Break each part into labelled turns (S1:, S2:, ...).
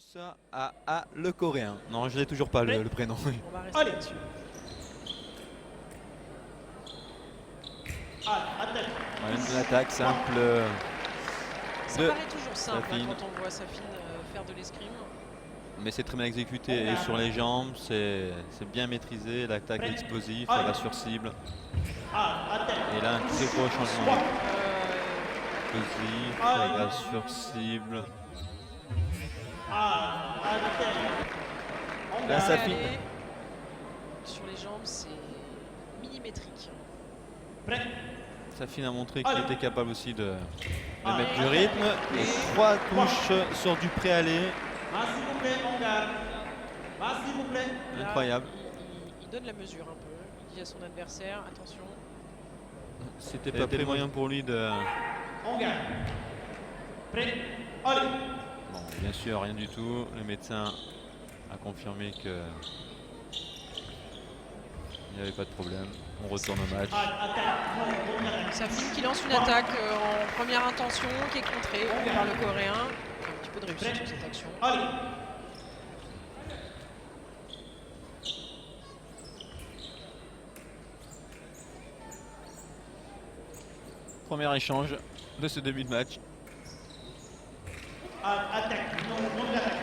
S1: ça à le coréen. Non, je n'ai toujours pas le prénom.
S2: On va rester là-dessus.
S1: Une attaque simple.
S2: Ça paraît toujours simple
S1: Safin.
S2: quand on voit Safin faire de l'escrime.
S1: Mais c'est très bien exécuté et sur les jambes, c'est bien maîtrisé. L'attaque est explosive, elle va sur cible. Et là, un très gros changement. Explosif, elle va sur cible. Là, Safin.
S2: Sur les jambes, c'est millimétrique.
S1: Safin a montré qu'il était capable aussi de mettre du rythme. Et 3 touches sur du préalé. Incroyable.
S2: Il donne la mesure un peu. Il dit à son adversaire, attention.
S1: C'était pas très moyen pour lui de... Bon, bien sûr, rien du tout. Le médecin a confirmé que il n'y avait pas de problème. On retourne au match.
S2: Safin qui lance une attaque en première intention, qui est contrée par le coréen. Un petit peu de réussite sur cette action.
S1: Premier échange de ce début de match.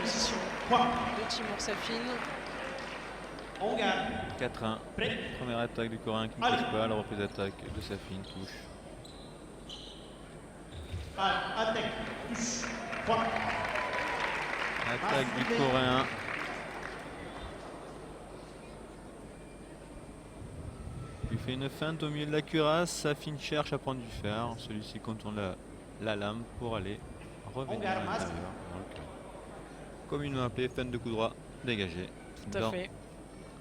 S2: Position de Timur Safin.
S1: 4-1. Première attaque du coréen qui ne touche pas. La reprise d'attaque de Safin touche. Attaque du coréen. Il fait une feinte au milieu de la cuirasse. Safin cherche à prendre du fer. Celui-ci contourne la lame pour aller revenir à l'intérieur. Donc, communément appelé feinte de coup droit dégagé.
S2: Tout à fait.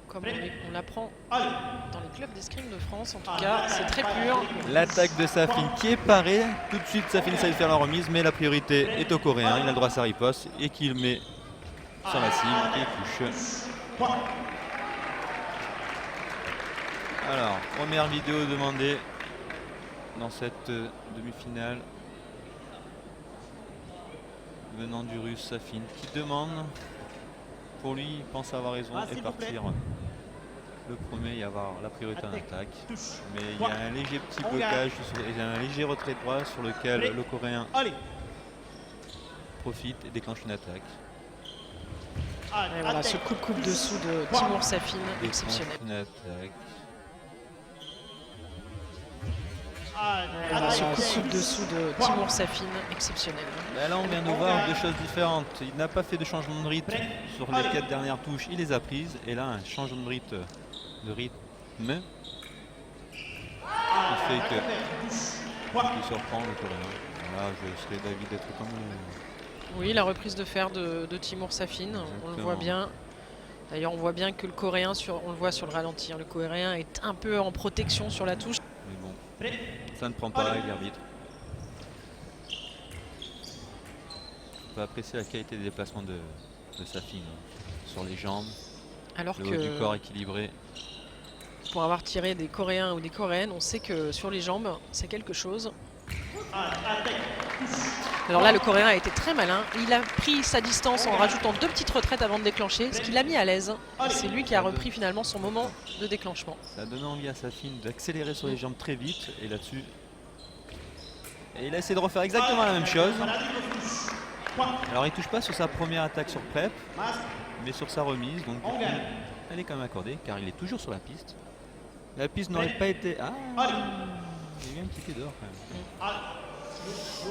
S2: Comme on l'apprend dans les clubs d'escrime de France, en tout cas, c'est très pur.
S1: L'attaque de Safin qui est parée. Tout de suite, Safin essaie de faire la remise, mais la priorité est au coréen. Il a le droit à sa riposte et qu'il met sur la cible et touche. Alors, première vidéo demandée dans cette demi-finale venant du russe Safin qui demande, pour lui, il pense avoir raison et partir le premier et avoir la priorité en attaque. Mais il y a un léger petit blocage, il y a un léger retrait droit sur lequel le coréen profite et déclenche une attaque.
S2: Et voilà, ce coupe dessous de Timur Safin, exceptionnel.
S1: Une attaque.
S2: Voilà, ce coupe dessous de Timur Safin, exceptionnel.
S1: Là, on vient de voir deux choses différentes. Il n'a pas fait de changement de rythme sur les 4 dernières touches, il les a prises. Et là, un changement de rythme qui fait que il surprend le coréen. Là, je serais d'avis d'être comme
S2: Oui, la reprise de fer de Timur Safin, exactement. On le voit bien. D'ailleurs, on voit bien que le coréen, on le voit sur le ralenti, le coréen est un peu en protection sur la touche.
S1: Mais bon, ça ne prend pas avec l'arbitre. On peut apprécier la qualité des déplacements de Safin sur les jambes,
S2: alors
S1: le
S2: que
S1: haut du corps équilibré.
S2: Pour avoir tiré des Coréens ou des Coréennes, on sait que sur les jambes, c'est quelque chose. Alors là, le Coréen a été très malin. Il a pris sa distance en rajoutant 2 petites retraites avant de déclencher, ce qui l'a mis à l'aise. C'est lui qui a repris finalement son moment de déclenchement.
S1: Ça a donné envie à Safin d'accélérer sur les jambes très vite. Et là-dessus, il a essayé de refaire exactement la même chose. Alors il ne touche pas sur sa première attaque sur prep, mais sur sa remise. Donc du coup, elle est quand même accordée car il est toujours sur la piste. La piste n'aurait pas été... Ah, il y a eu un petit pied dehors quand même.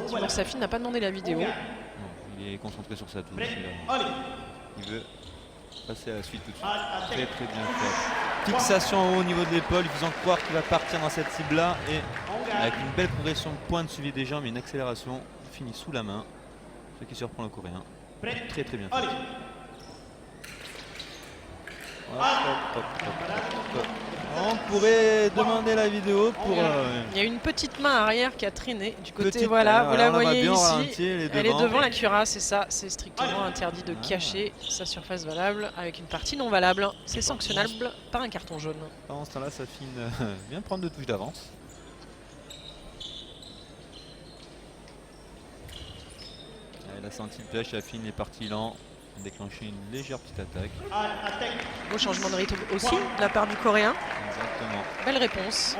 S2: Timur Safin n'a pas demandé la vidéo.
S1: Non, il est concentré sur sa touche. Il veut passer à la suite tout de suite. Très très bien fait. Fixation en haut au niveau de l'épaule, faisant croire qu'il va partir dans cette cible-là. Et avec une belle progression de pointe suivie des jambes et une accélération, il finit sous la main. Ce qui surprend le coréen. Très très bien fait. On pourrait demander la vidéo pour...
S2: Il y a une petite main arrière qui a traîné du côté,
S1: petite,
S2: voilà, vous la voyez ici,
S1: ralenti,
S2: elle est devant la cuirasse et ça c'est strictement interdit de cacher sa surface valable avec une partie non valable. C'est sanctionnable par un carton jaune.
S1: Pendant ce temps-là, Safin vient prendre 2 touches d'avance. Il a senti le piège, Safin est parti lent. déclencher une légère petite attaque.
S2: Beau changement de rythme aussi de la part du Coréen.
S1: Exactement.
S2: Belle réponse.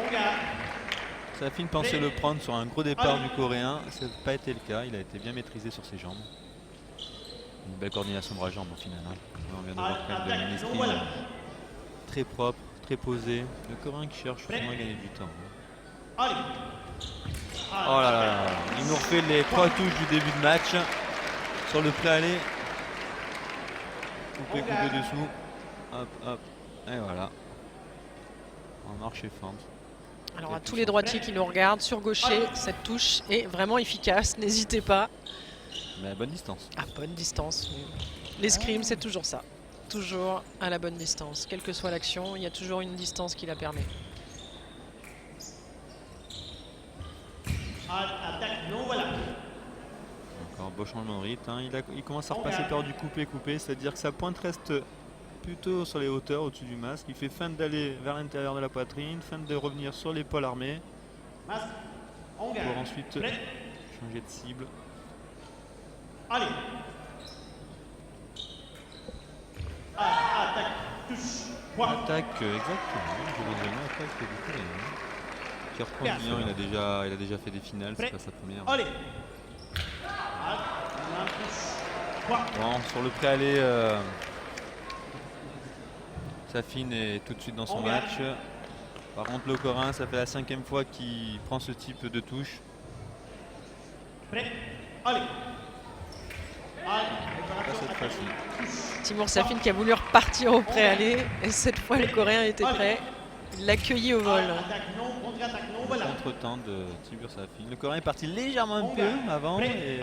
S1: Safin pensait le prendre sur un gros départ du Coréen. Ça n'a pas été le cas. Il a été bien maîtrisé sur ses jambes. Une belle coordination bras-jambes au final. On vient de voir quand même de l'escrime très propre, très posé. Le Coréen qui cherche vraiment à gagner du temps. Oh là là, il nous refait les 3 touches du début de match. Sur le pré-aller. Couper dessous. Hop, hop. Et voilà. En marche et fente.
S2: Alors à tous les droitiers qui nous regardent, sur gaucher, cette touche est vraiment efficace. N'hésitez pas.
S1: Mais à bonne distance.
S2: À bonne distance. L'escrime, c'est toujours ça. Toujours à la bonne distance. Quelle que soit l'action, il y a toujours une distance qui la permet.
S1: Encore beau changement de rythme. Il commence à repasser par du coupé-coupé, c'est-à-dire que sa pointe reste plutôt sur les hauteurs au-dessus du masque. Il fait feinte d'aller vers l'intérieur de la poitrine, feinte de revenir sur l'épaule armée pour ensuite changer de cible.
S3: Allez. Attaque, touche,
S1: attaque, exactement. Je vous donne attaque du coup. Qui reprend bien, il a déjà fait des finales, c'est pas sa première.
S3: Allez.
S1: Bon, sur le pré-aller, Safin est tout de suite dans son match. Par contre, le Coréen, ça fait la 5e fois qu'il prend ce type de touche.
S3: Prêt. Allez.
S1: Pas cette fois-ci.
S2: Timur Safin qui a voulu repartir au pré-aller et cette fois le Coréen était prêt. Il l'a cueilli au vol.
S1: Contre-temps de Timur Safin. Le Coréen est parti légèrement un peu avant et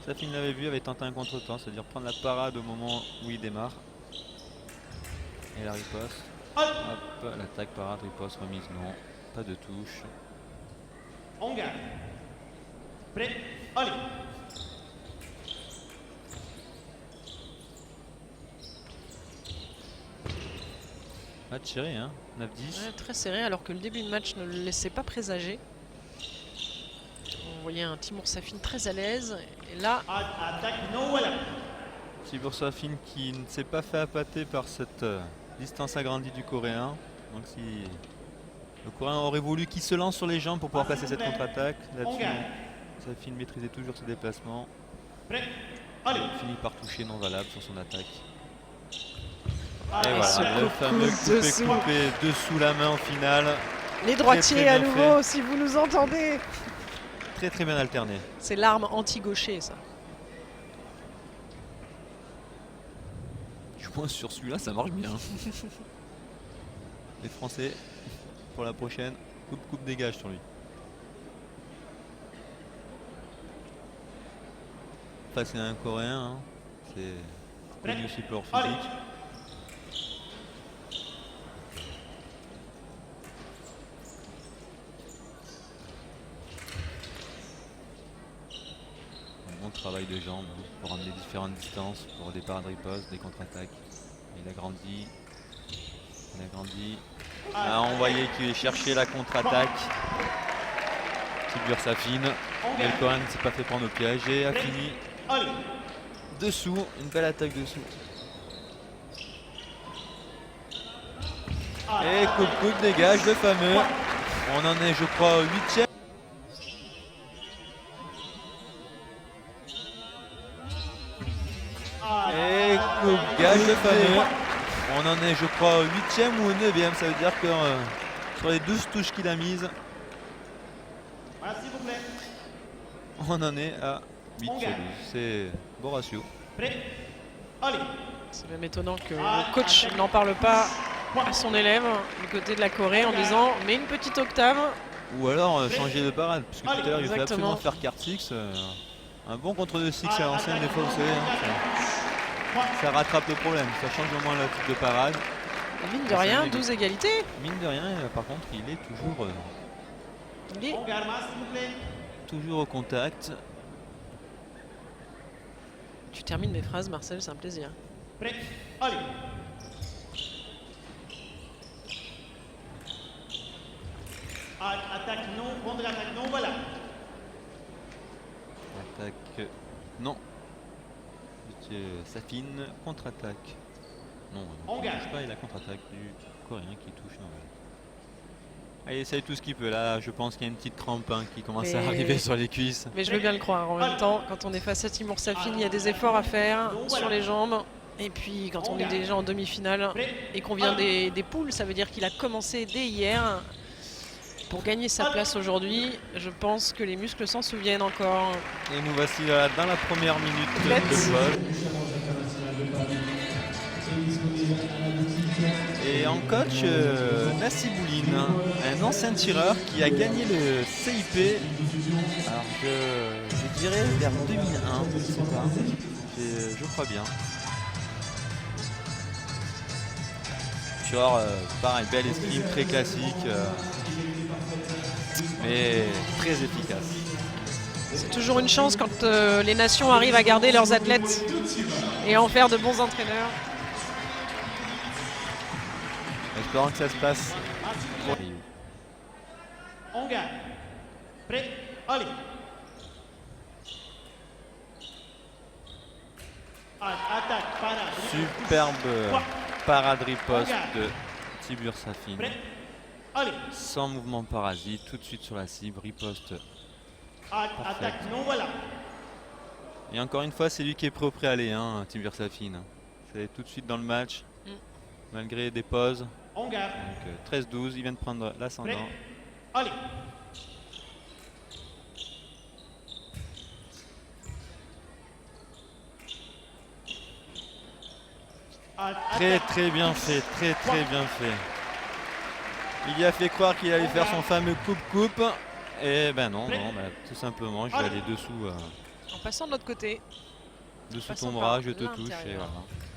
S1: Safin l'avait vu, avait tenté un contre-temps, c'est-à-dire prendre la parade au moment où il démarre. Et la riposte. Hop, l'attaque, parade, riposte, remise, non. Pas de touche.
S3: On garde. Prêt. Allez.
S1: Match serré, hein, 9-10.
S2: Ouais, très serré alors que le début de match ne le laissait pas présager. On voyait un Timur Safin très à l'aise. Et là,
S1: Timur Safin qui ne s'est pas fait appâter par cette distance agrandie du Coréen. Donc si le Coréen aurait voulu qu'il se lance sur les jambes pour pouvoir passer cette contre-attaque, là-dessus Safin maîtrisait toujours ses déplacements. Il finit par toucher non valable sur son attaque. Et voilà, le fameux coupé dessous la main en finale.
S2: Les droitiers
S1: très
S2: à
S1: bien
S2: nouveau, si vous nous entendez.
S1: Très bien alterné.
S2: C'est l'arme anti-gaucher, ça.
S1: Du moins sur celui-là, ça marche bien. Les Français, pour la prochaine, coupe dégage sur lui. Enfin, c'est un Coréen, hein. C'est connu aussi pour leur physique. Bon travail de jambes pour ramener différentes distances, pour des parades ripostes, des contre-attaques. Il a grandi. Là, on voyait qu'il cherchait la contre-attaque. Timur Safin. Mais le Coréen ne s'est pas fait prendre au piège et a fini dessous. Une belle attaque dessous. Et coupe dégage, le fameux. On en est, je crois, au 8e. Et coupe gage le fameux. On en est, je crois, au 8e ou au 9e. Ça veut dire que sur les 12 touches qu'il a mises, on en est à 8 sur 12. C'est bon ratio.
S2: C'est même étonnant que le coach n'en parle pas à son élève du côté de la Corée en disant mais une petite octave.
S1: Ou alors changer de parade. Parce que tout à l'heure, il fallait
S2: Exactement.
S1: absolument faire carte 6. Un bon contre 2-6 à l'ancienne, des fois, vous savez. Ça rattrape le problème. Ça change au moins le type de parade.
S2: Et mine de rien, 12 égalités.
S1: Mine de rien, par contre, il est toujours,
S2: Il est
S1: toujours au contact.
S2: Tu termines mes phrases, Marcel, c'est un plaisir.
S3: Prêt. Allez. Attaque non, contre-attaque non, voilà.
S1: Attaque non. De Safin, contre-attaque. Non,
S3: On
S1: il ne touche pas, et la contre-attaque du Coréen qui touche Novak. Il essaye tout ce qu'il peut. Là, je pense qu'il y a une petite crampe hein, qui commence à arriver sur les cuisses.
S2: Mais je veux bien le croire. En même temps, quand on est face à Timur Safin, il y a des efforts à faire sur les jambes. Et puis, quand on est déjà en demi-finale et qu'on vient des poules, ça veut dire qu'il a commencé dès hier. Pour gagner sa place aujourd'hui, je pense que les muscles s'en souviennent encore.
S1: Et nous voici dans la première minute de pause. Et en coach, Nassibouline, un ancien tireur qui a gagné le CIP. Alors je dirais vers 2001, je ne sais pas. Je crois bien. Tireur, pareil, belle escrime, très classique. Mais très efficace.
S2: C'est toujours une chance quand les nations arrivent à garder leurs athlètes et à en faire de bons entraîneurs.
S1: Espérons que ça se passe.
S3: On garde. Prêt, allez. Attaque, parade.
S1: Superbe parade riposte de Timur Safin.
S3: Prêt, allez.
S1: Sans mouvement parasite, tout de suite sur la cible, riposte.
S3: Attaque, non, voilà.
S1: Et encore une fois, c'est lui qui est prêt au préaller, hein, Timur Safin. C'est tout de suite dans le match, malgré des pauses.
S3: On garde.
S1: Donc 13-12, il vient de prendre l'ascendant.
S3: Prêt, allez.
S1: Très bien fait, très bien fait. Il y a fait croire qu'il allait faire son fameux coupe-coupe. Et ben non, tout simplement, je vais aller dessous.
S2: En passant de l'autre côté.
S1: Dessous ton bras, je te touche. Et, voilà.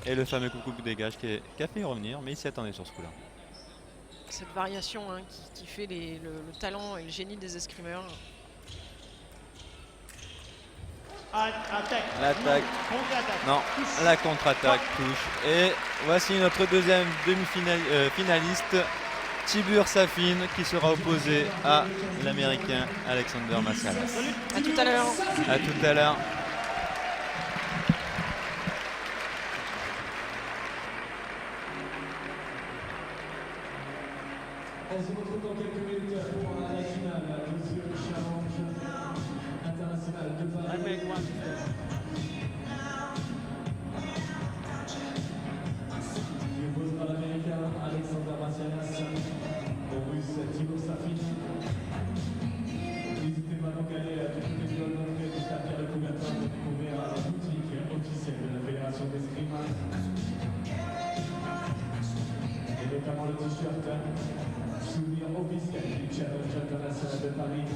S1: Et le fameux coupe-coupe dégage qui a fait revenir, mais il s'y attendait sur ce coup-là.
S2: Cette variation hein, qui fait le talent et le génie des escrimeurs.
S3: L'attaque.
S1: Non, la contre-attaque touche. Et voici notre deuxième demi-finaliste, Timur Safin, qui sera opposé à l'Américain Alexander Massalas.
S2: A tout à l'heure.
S1: A tout à l'heure.
S4: On se retrouve dans quelques minutes pour la finale du Challenge international de Paris. Il oppose par l'Américain Alexander Massalas au Russe Timur Safin. N'hésitez pas donc à aller du côté de l'entrée du stade Pierre de Coubertin pour découvrir la boutique officielle de la Fédération d'escrime. Et notamment le t-shirt souvenir officiel du Challenge international de Paris.